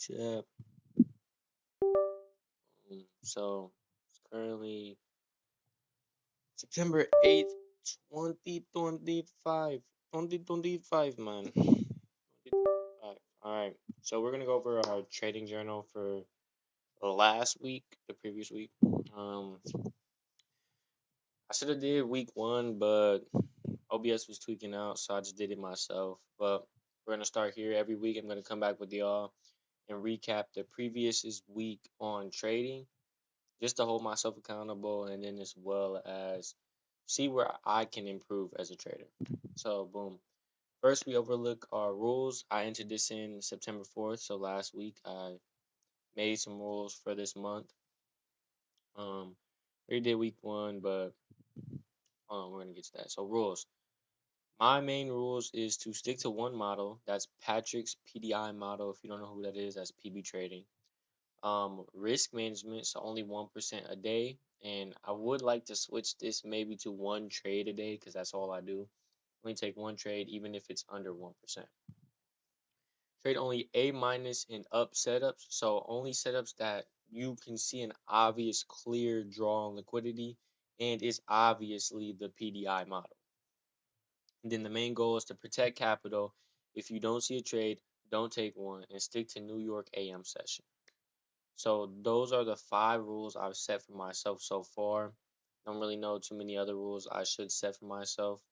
Chat. So it's currently September 8th, 2025. 2025, man. 2025. All right. So we're gonna go over our trading journal for the last week, the previous week. Um, I should have did week one, but OBS was tweaking out, so I just did it myself. But we're gonna start here every week. I'm gonna come back with y'all and recap the previous week on trading, just to hold myself accountable, and then as well as see where I can improve as a trader. So boom. First, we overlook our rules. I entered this in September 4th, so last week I made some rules for this month. We did week one, but we're gonna get to that. So rules. My main rules is to stick to one model. That's Patrick's PDI model. If you don't know who that is, that's PB trading. Risk management, so only 1% a day. And I would like to switch this maybe to one trade a day because that's all I do. Only take one trade, even if it's under 1%. Trade only A minus and up setups, so only setups that you can see an obvious clear draw on liquidity and is obviously the PDI model. And then the main goal is to protect capital. If you don't see a trade, don't take one and stick to New York AM session. So those are the 5 rules I've set for myself so far. Don't really know too many other rules I should set for myself.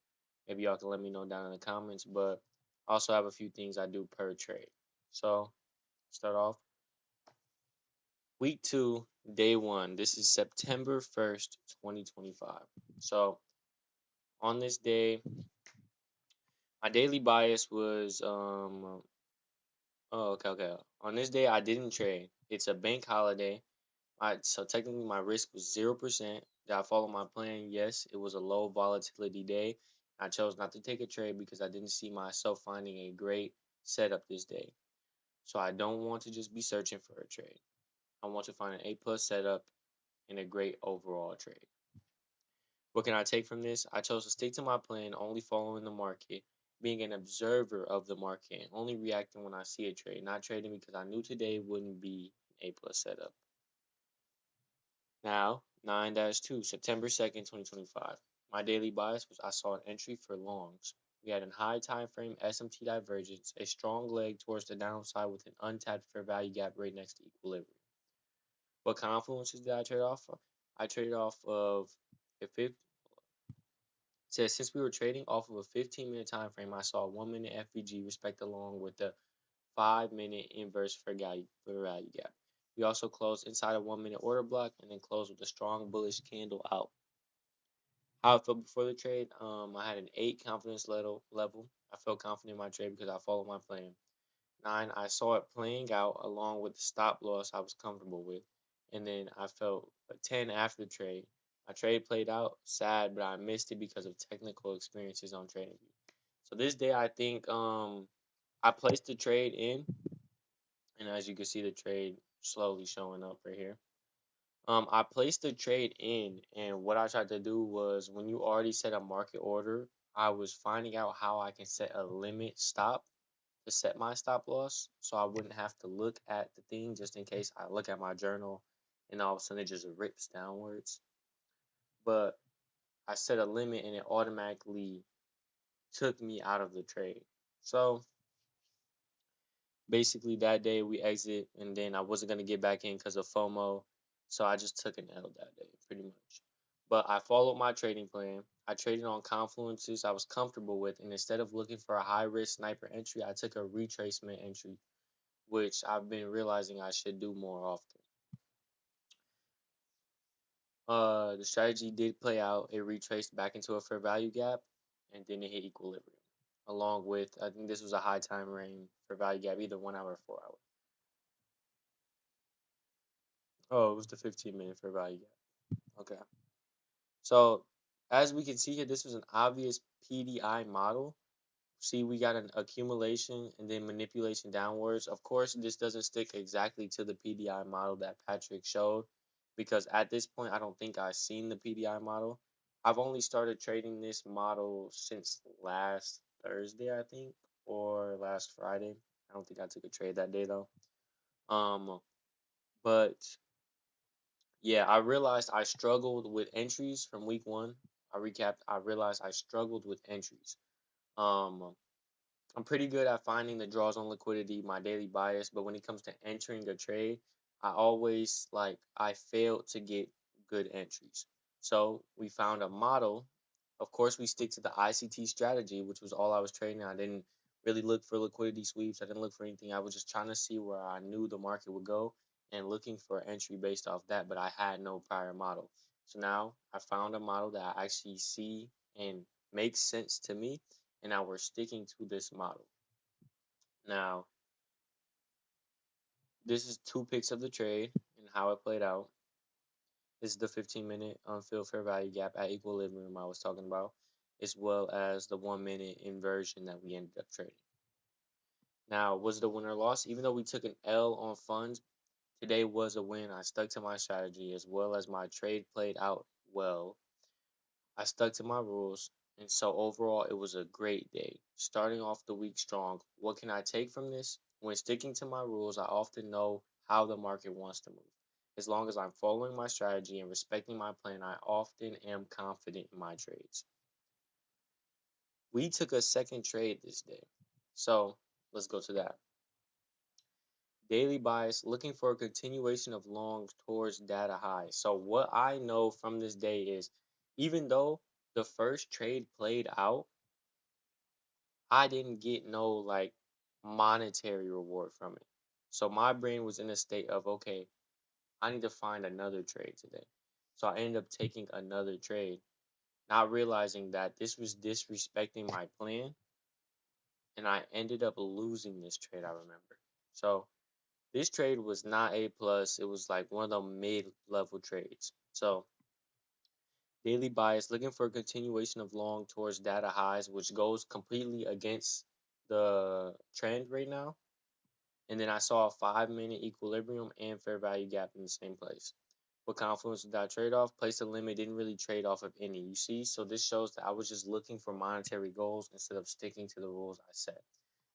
Maybe y'all can let me know down in the comments, but I also have a few things I do per trade. So start off week 2, day 1. This is September 1st, 2025. So on this day, my daily bias was oh, okay. On this day I didn't trade. It's a bank holiday. So technically my risk was 0%. Did I follow my plan? Yes, it was a low volatility day. I chose not to take a trade because I didn't see myself finding a great setup this day. So I don't want to just be searching for a trade. I want to find an A plus setup and a great overall trade. What can I take from this? I chose to stick to my plan, only following the market, being an observer of the market, and only reacting when I see a trade, not trading because I knew today wouldn't be an A plus setup. Now, 9-2, September 2nd, 2025. My daily bias was I saw an entry for longs. We had a high time frame SMT divergence, a strong leg towards the downside with an untapped fair value gap right next to equilibrium. What confluences did I trade off of? I traded off of a fifth. Says since we were trading off of a 15-minute time frame, I saw a 1 minute FVG respect along with the 5 minute inverse fair value gap. We also closed inside a 1 minute order block and then closed with a strong bullish candle out. How I felt before the trade, I had an 8 confidence level. I felt confident in my trade because I followed my plan. 9, I saw it playing out along with the stop loss I was comfortable with. And then I felt a 10 after the trade. My trade played out sad, but I missed it because of technical experiences on TradingView. So this day, I think I placed the trade in, and as you can see, the trade slowly showing up right here. I placed the trade in, and what I tried to do was when you already set a market order, I was finding out how I can set a limit stop to set my stop loss so I wouldn't have to look at the thing just in case I look at my journal and all of a sudden it just rips downwards. But I set a limit and it automatically took me out of the trade. So basically that day we exit and then I wasn't gonna get back in because of FOMO. So I just took an L that day, pretty much. But I followed my trading plan. I traded on confluences I was comfortable with, and instead of looking for a high risk sniper entry, I took a retracement entry, which I've been realizing I should do more often. The strategy did play out. It retraced back into a fair value gap, and then it hit equilibrium. Along with, I think this was a high time frame for value gap, either 1 hour or 4 hour. Oh, it was the 15-minute fair value gap. Okay. So as we can see here, this was an obvious PDI model. See, we got an accumulation and then manipulation downwards. Of course, this doesn't stick exactly to the PDI model that Patrick showed because at this point, I don't think I've seen the PDI model. I've only started trading this model since last Thursday, I think, or last Friday. I don't think I took a trade that day though. Um, but yeah, I realized I struggled with entries from week one. I recapped. I realized I struggled with entries. Um, I'm pretty good at finding the draws on liquidity, my daily bias, but when it comes to entering a trade, I failed to get good entries. So we found a model. Of course, we stick to the ICT strategy, which was all I was trading. I didn't really look for liquidity sweeps. I didn't look for anything. I was just trying to see where I knew the market would go and looking for entry based off that, but I had no prior model. So now I found a model that I actually see and makes sense to me, and now we're sticking to this model. Now, this is two picks of the trade and how it played out. This is the 15-minute unfilled fair value gap at equilibrium I was talking about, as well as the 1 minute inversion that we ended up trading. Now, was it a win or loss? Even though we took an L on funds, today was a win. I stuck to my strategy as well as my trade played out well. I stuck to my rules, and so overall, it was a great day. Starting off the week strong. What can I take from this? When sticking to my rules, I often know how the market wants to move. As long as I'm following my strategy and respecting my plan, I often am confident in my trades. We took a second trade this day. So let's go to that. Daily bias, looking for a continuation of longs towards data highs. So what I know from this day is even though the first trade played out, I didn't get no like monetary reward from it. So my brain was in a state of, okay, I need to find another trade today. So I ended up taking another trade, not realizing that this was disrespecting my plan, and I ended up losing this trade, I remember. So this trade was not A plus, it was like one of the mid level trades. So daily bias, looking for a continuation of long towards data highs, which goes completely against the trend right now. And then I saw a 5 minute equilibrium and fair value gap in the same place. What confluence did that trade off? Place a limit, didn't really trade off of any. You see? So this shows that I was just looking for monetary goals instead of sticking to the rules I set.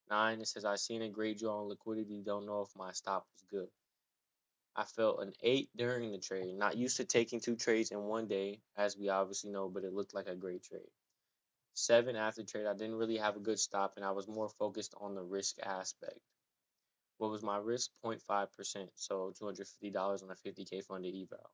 9, it says, I seen a great draw on liquidity, don't know if my stop was good. I felt an 8 during the trade. Not used to taking two trades in one day, as we obviously know, but it looked like a great trade. 7, after trade, I didn't really have a good stop, and I was more focused on the risk aspect. What was my risk? 0.5%, so $250 on a 50K funded eval.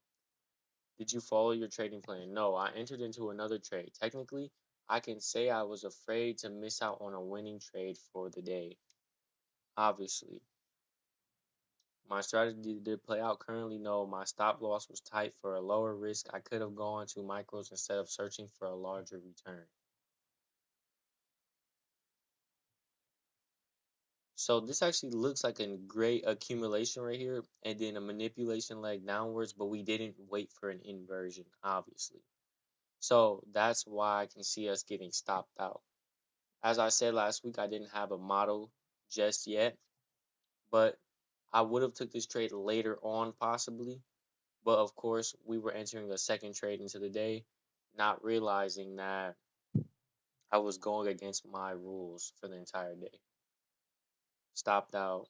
Did you follow your trading plan? No, I entered into another trade. Technically, I can say I was afraid to miss out on a winning trade for the day. Obviously, my strategy did play out. Currently, no, my stop loss was tight for a lower risk. I could have gone to micros instead of searching for a larger return. So this actually looks like a great accumulation right here, and then a manipulation leg downwards, but we didn't wait for an inversion, obviously. So that's why I can see us getting stopped out. As I said last week, I didn't have a model just yet, but I would have took this trade later on possibly. But of course, we were entering a second trade into the day, not realizing that I was going against my rules for the entire day. Stopped out,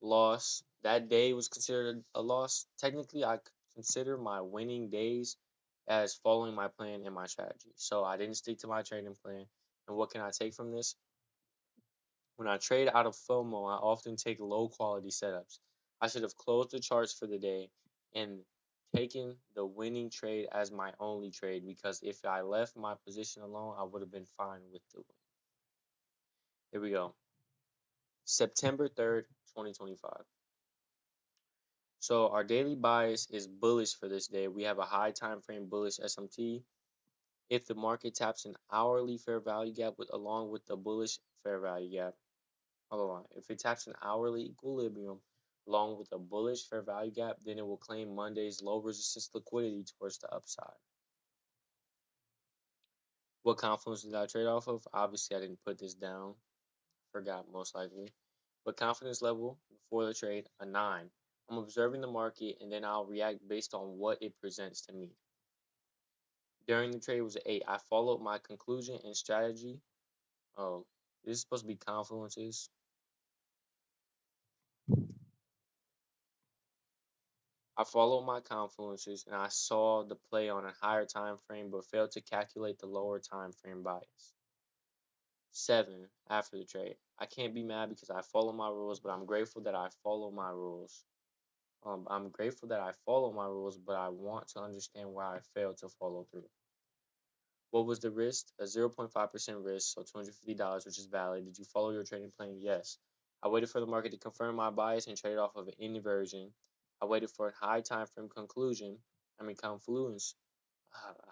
loss. That day was considered a loss. Technically, I consider my winning days as following my plan and my strategy. So I didn't stick to my trading plan. And what can I take from this? When I trade out of FOMO, I often take low quality setups. I should have closed the charts for the day and taken the winning trade as my only trade because if I left my position alone, I would have been fine with the win. Here we go. September 3rd, 2025. So our daily bias is bullish for this day. We have a high time frame bullish SMT. If the market taps an hourly fair value gap with along with the bullish fair value gap, hold on. If it taps an hourly equilibrium along with a bullish fair value gap, then it will claim Monday's low resistance liquidity towards the upside. What confluence did I trade off of? Obviously, I didn't put this down. Forgot most likely. But confidence level before the trade, a 9. I'm observing the market and then I'll react based on what it presents to me. During the trade was an 8. I followed my conclusion and strategy. Oh, this is supposed to be confluences. I followed my confluences and I saw the play on a higher time frame but failed to calculate the lower time frame bias. 7. After the trade. I can't be mad because I follow my rules, but I'm grateful that I follow my rules. I'm grateful that I follow my rules, but I want to understand why I failed to follow through. What was the risk? A 0.5% risk, so $250, which is valid. Did you follow your trading plan? Yes. I waited for the market to confirm my bias and traded off of an inversion. I waited for a high time frame conclusion, I mean confluence,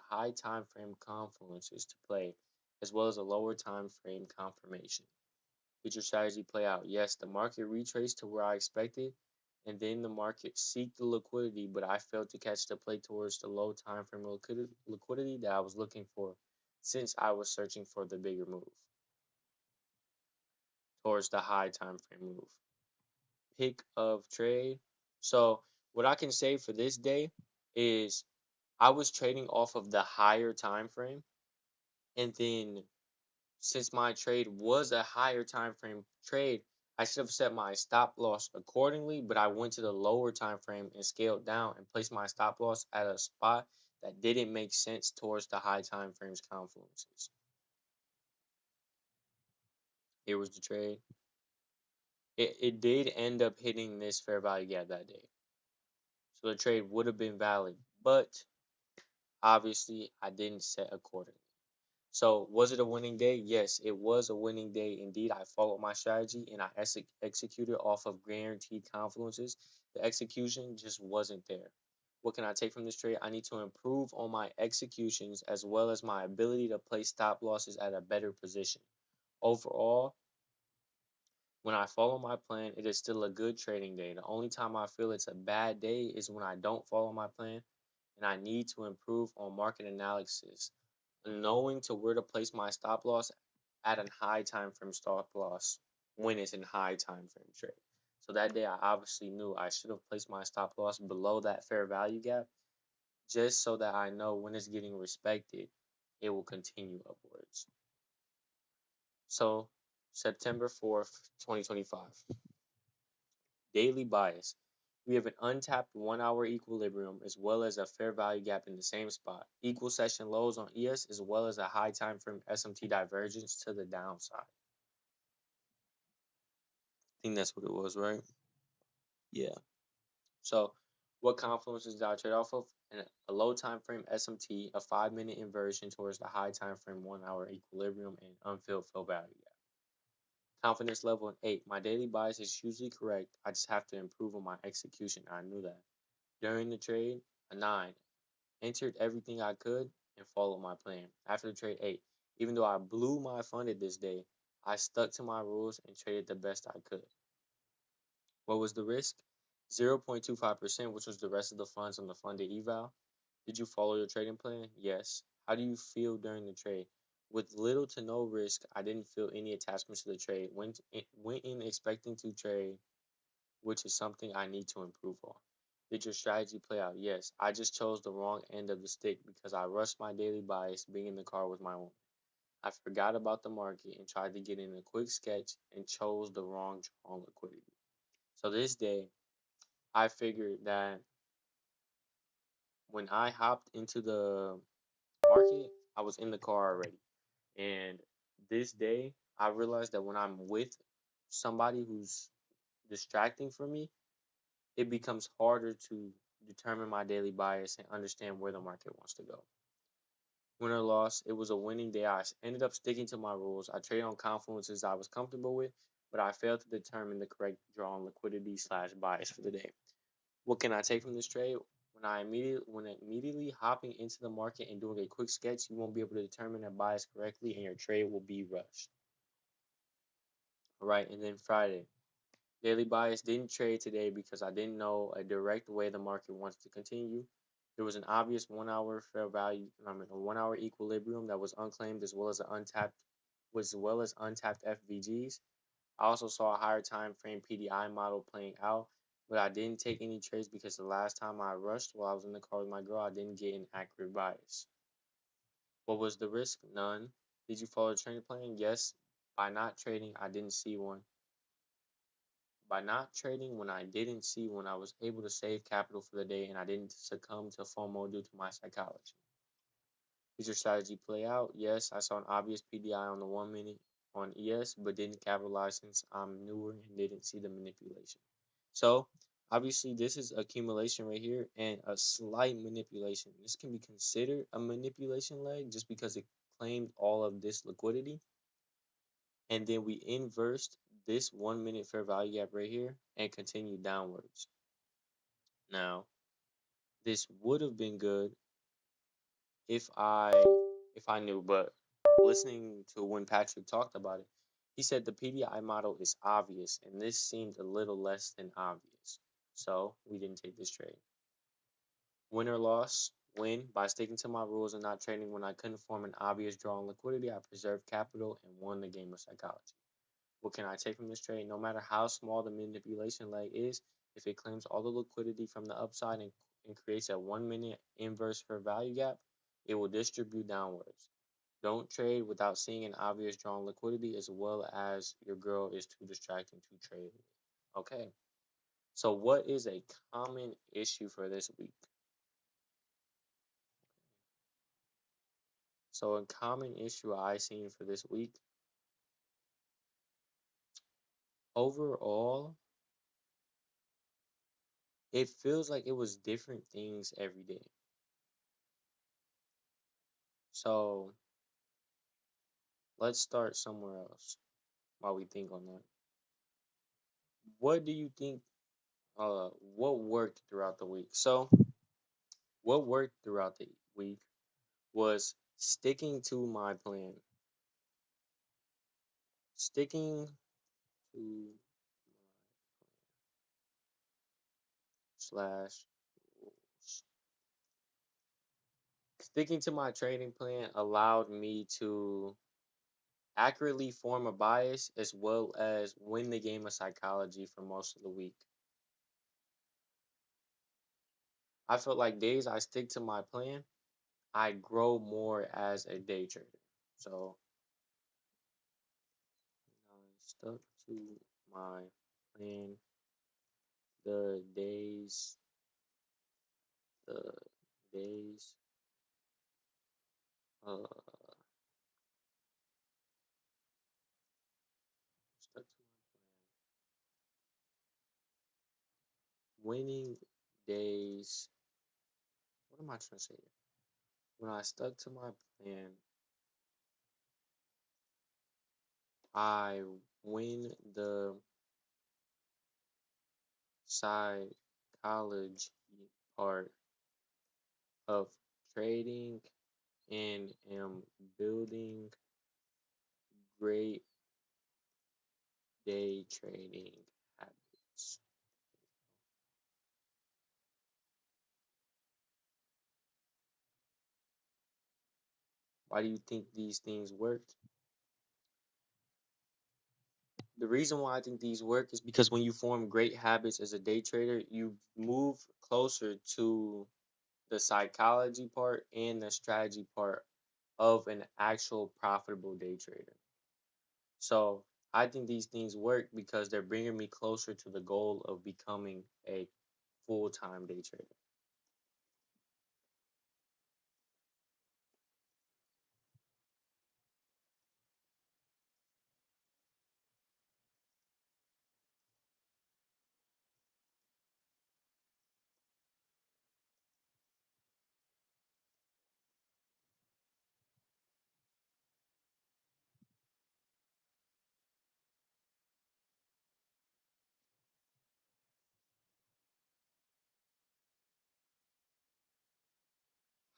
high time frame confluences to play, as well as a lower time frame confirmation. Did your strategy play out? Yes, the market retraced to where I expected, and then the market seeked the liquidity, but I failed to catch the play towards the low time frame liquidity that I was looking for since I was searching for the bigger move towards the high time frame move. Pick of trade. So, what I can say for this day is I was trading off of the higher time frame, and then since my trade was a higher time frame trade, I should have set my stop loss accordingly, but I went to the lower time frame and scaled down and placed my stop loss at a spot that didn't make sense towards the high time frames confluences. Here was the trade. It did end up hitting this fair value gap that day. So the trade would have been valid, but obviously I didn't set accordingly. So, was it a winning day? Yes, it was a winning day. Indeed, I followed my strategy and I executed off of guaranteed confluences. The execution just wasn't there. What can I take from this trade? I need to improve on my executions as well as my ability to place stop losses at a better position. Overall, when I follow my plan, it is still a good trading day. The only time I feel it's a bad day is when I don't follow my plan and I need to improve on market analysis, knowing to where to place my stop loss at a high time frame stop loss when it's in high time frame trade. So that day I obviously knew I should have placed my stop loss below that fair value gap just so that I know when it's getting respected, it will continue upwards. So September 4th, 2025. Daily bias. We have an untapped 1 hour equilibrium as well as a fair value gap in the same spot. Equal session lows on ES as well as a high time frame SMT divergence to the downside. I think that's what it was, right? Yeah. So what confluences did I trade off of? And a low time frame SMT, a 5 minute inversion towards the high time frame 1 hour equilibrium and unfilled fair value gap. Confidence level an 8. My daily bias is usually correct. I just have to improve on my execution. I knew that. During the trade, a 9. Entered everything I could and followed my plan. After the trade, 8. Even though I blew my funded this day, I stuck to my rules and traded the best I could. What was the risk? 0.25%, which was the rest of the funds on the funded eval. Did you follow your trading plan? Yes. How do you feel during the trade? With little to no risk, I didn't feel any attachments to the trade. Went in expecting to trade, which is something I need to improve on. Did your strategy play out? Yes. I just chose the wrong end of the stick because I rushed my daily bias being in the car with my woman. I forgot about the market and tried to get in a quick sketch and chose the wrong draw on liquidity. So this day, I figured that when I hopped into the market, I was in the car already. And this day, I realized that when I'm with somebody who's distracting from me, it becomes harder to determine my daily bias and understand where the market wants to go. Win or loss, it was a winning day. I ended up sticking to my rules. I traded on confluences I was comfortable with, but I failed to determine the correct draw on liquidity slash bias for the day. What can I take from this trade? When immediately hopping into the market and doing a quick sketch, you won't be able to determine a bias correctly, and your trade will be rushed. All right, and then Friday. Daily bias didn't trade today because I didn't know a direct way the market wants to continue. There was an obvious 1 hour fair value, a 1 hour equilibrium that was unclaimed as well as untapped FVGs. I also saw a higher time frame PDI model playing out, but I didn't take any trades because the last time I rushed while I was in the car with my girl, I didn't get an accurate bias. What was the risk? None. Did you follow the trading plan? Yes. By not trading, I didn't see one. By not trading when I didn't see when I was able to save capital for the day and I didn't succumb to FOMO due to my psychology. Did your strategy play out? Yes, I saw an obvious PDI on the 1 minute on ES, but didn't capitalize since I'm newer and didn't see the manipulation. So, obviously, this is accumulation right here and a slight manipulation. This can be considered a manipulation leg just because it claimed all of this liquidity. And then we inversed this 1 minute fair value gap right here and continued downwards. Now, this would have been good if I knew, but listening to when Patrick talked about it, he said the PDI model is obvious, and this seemed a little less than obvious. So we didn't take this trade. Win or loss? Win by sticking to my rules and not trading when I couldn't form an obvious draw on liquidity. I preserved capital and won the game of psychology. What can I take from this trade? No matter how small the manipulation leg is, if it claims all the liquidity from the upside and creates a 1 minute inverse fair value gap, it will distribute downwards. Don't trade without seeing an obvious drawn liquidity as well as your girl is too distracting to trade. Okay. So what is a common issue for this week? So a common issue I seen for this week, overall, it feels like it was different things every day. So let's start somewhere else while we think on that. What do you think what worked throughout the week? So what worked throughout the week was sticking to my plan. Sticking to my slash rules. Sticking to my trading plan allowed me to accurately form a bias as well as win the game of psychology for most of the week. I felt like days I stick to my plan, I grow more as a day trader. So I stuck to my plan the days, the days, uh, stuck to my plan. Winning days, what am I trying to say here? When I stuck to my plan, I win the psychology part of trading and am building great day trading habits. Why do you think these things worked? The reason why I think these work is because when you form great habits as a day trader, you move closer to the psychology part and the strategy part of an actual profitable day trader. So I think these things work because they're bringing me closer to the goal of becoming a full-time day trader.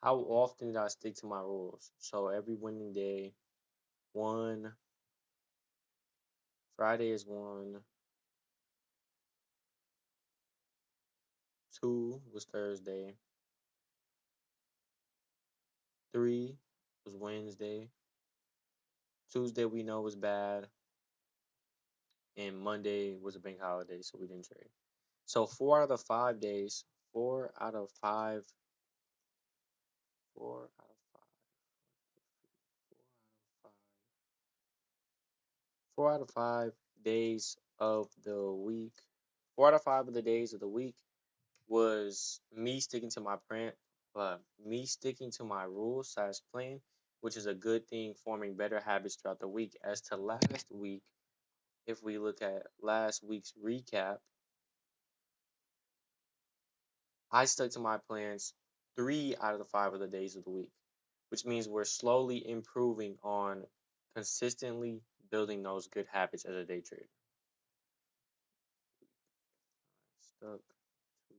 How often did I stick to my rules? So every winning day, one, Friday is one, two was Thursday, three was Wednesday, Tuesday we know was bad, and Monday was a bank holiday, so we didn't trade. So 4 out of 5 days, four out of five, 4 out of 5, 4 out of 5, 4 out of 5 days of the week, 4 out of 5 of the days of the week was me sticking to my me sticking to my rules slash plan, which is a good thing, forming better habits throughout the week. As to last week, if we look at last week's recap, I stuck to my plans 3 out of the 5 of the days of the week, which means we're slowly improving on consistently building those good habits as a day trader. Stuck to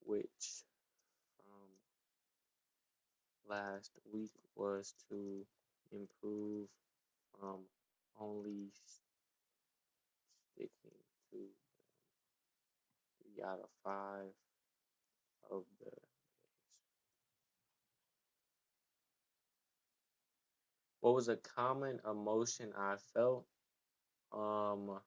which from last week was to improve from only sticking to 3 out of 5 of the days. What was a common emotion I felt? Um,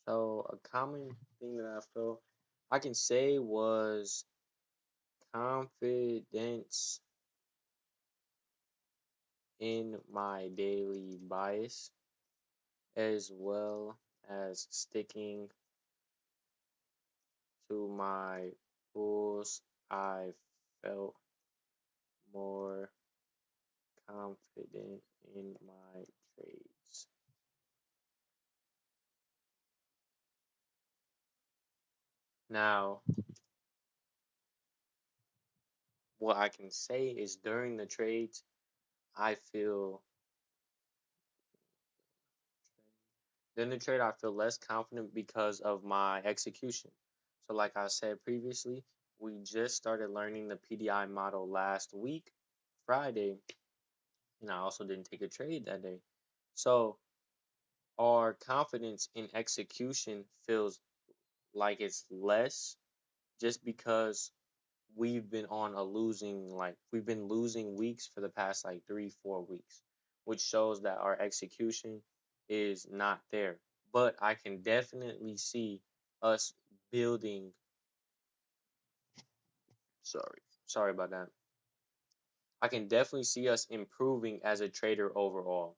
so a common thing that I felt I can say was confidence in my daily bias, as well as sticking to my rules. I felt more confident in my trades. Now, what I can say is during the trades, I feel during the trade I feel less confident because of my execution. So, like I said previously, we just started learning the PDI model last week, Friday, and I also didn't take a trade that day. So, our confidence in execution feels like it's less just because we've been losing weeks for the past like 3 4 weeks, which shows that our execution is not there. But I can definitely see us building. Sorry about that. I can definitely see us improving as a trader overall.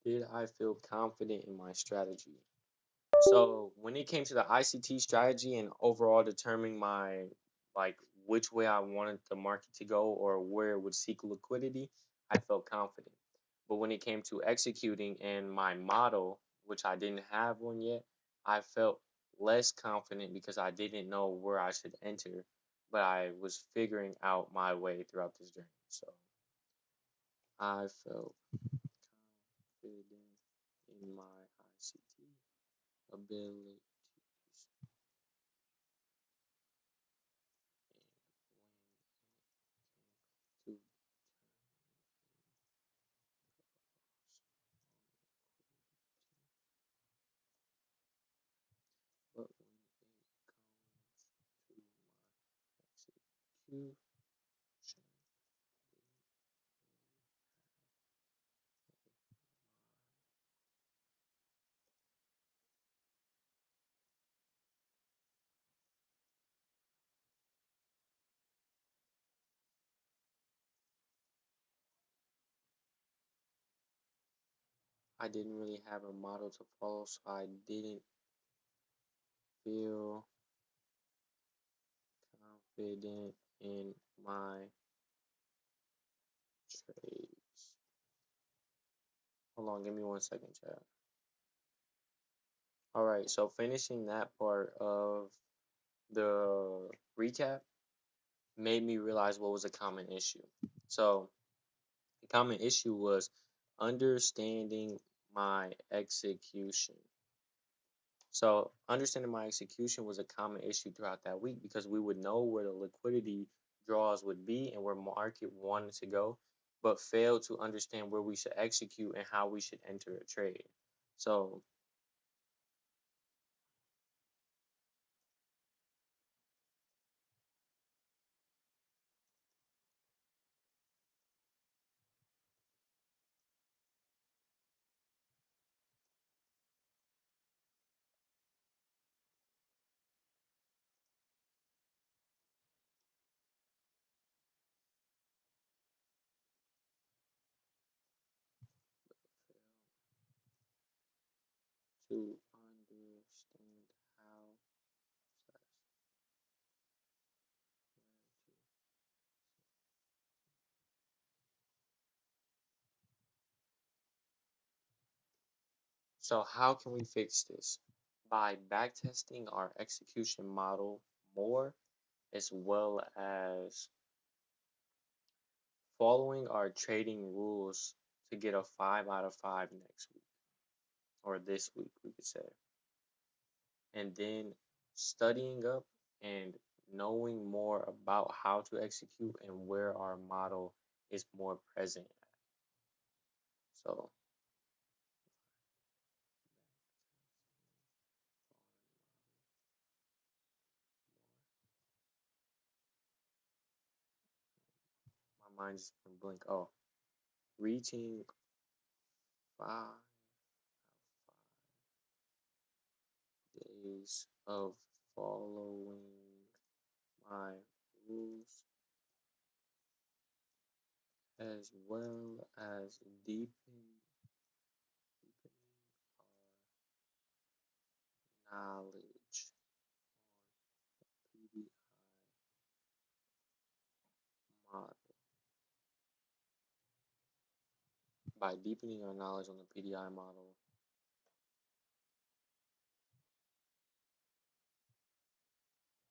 Did I feel confident in my strategy? So when it came to the ICT strategy and overall determining my like which way I wanted the market to go or where it would seek liquidity, I felt confident. But when it came to executing and my model, which I didn't have one yet, I felt less confident because I didn't know where I should enter, but I was figuring out my way throughout this journey. So I felt confident in my ICT ability and when it comes to execution, I didn't really have a model to follow, so I didn't feel confident in my trades. Hold on, give me 1 second, chat. All right, so finishing that part of the recap made me realize what was a common issue. So, the common issue was understanding my execution. So, understanding my execution was a common issue throughout that week because we would know where the liquidity draws would be and where market wanted to go, but failed to understand where we should execute and how we should enter a trade. So, to understand how So how can we fix this? By backtesting our execution model more, as well as following our trading rules to get a 5 out of 5 next week, or this week, we could say. And then studying up and knowing more about how to execute and where our model is more present at. So my mind just went blank. Oh, reaching 5 days of following my rules, as well as deepening our knowledge PDI model. By deepening our knowledge on the PDI model,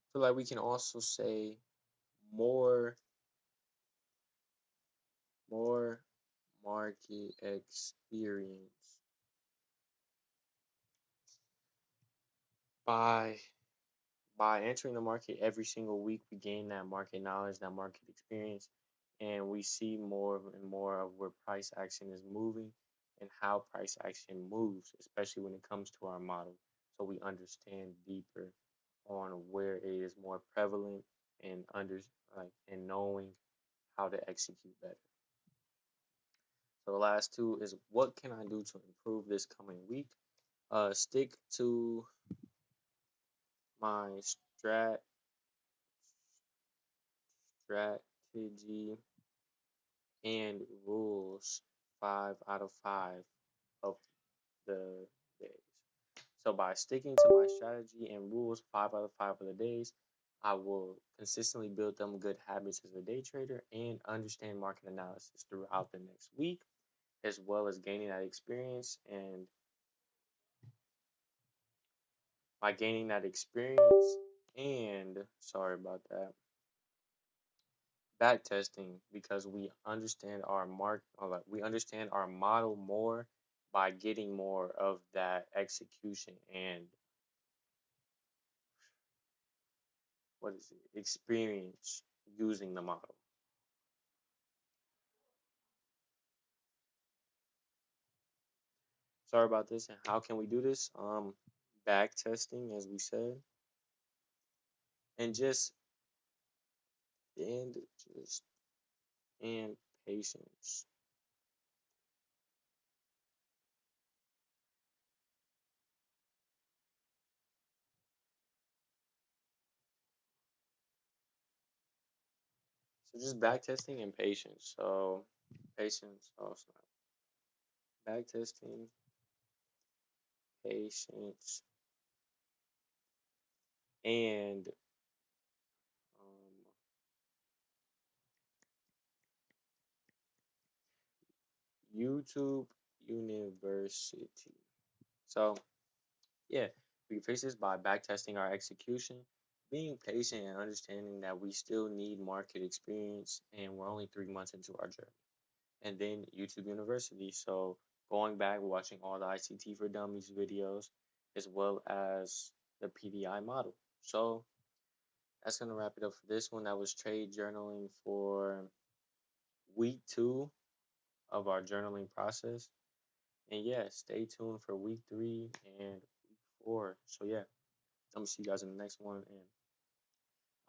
I feel like we can also say more more market experience by entering the market every single week. We gain that market knowledge, that market experience, and we see more and more of where price action is moving and how price action moves, especially when it comes to our model. So we understand deeper on where it is more prevalent and and knowing how to execute better. So the last two is what can I do to improve this coming week? Stick to my strategy and rules 5 out of 5 of the days. So by sticking to my strategy and rules 5 out of 5 of the days, I will consistently build them good habits as a day trader and understand market analysis throughout the next week, as well as gaining that experience. And by gaining that experience and sorry about that, back testing because we understand our model more by getting more of that execution and what is it experience using the model. Sorry about this. And how can we do this? Back testing, as we said, and and just and patience. So just back testing and patience. So patience. Oh snap. Back testing, patience, and um, YouTube University. So, yeah, we fix this by backtesting our execution, being patient, and understanding that we still need market experience and we're only 3 months into our journey. And then YouTube University. So, going back, watching all the ICT for Dummies videos, as well as the PDI model. So, that's going to wrap it up for this one. That was trade journaling for week 2 of our journaling process. And yeah, stay tuned for week 3 and week 4. So yeah, I'm gonna see you guys in the next one, and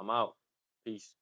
I'm out. Peace.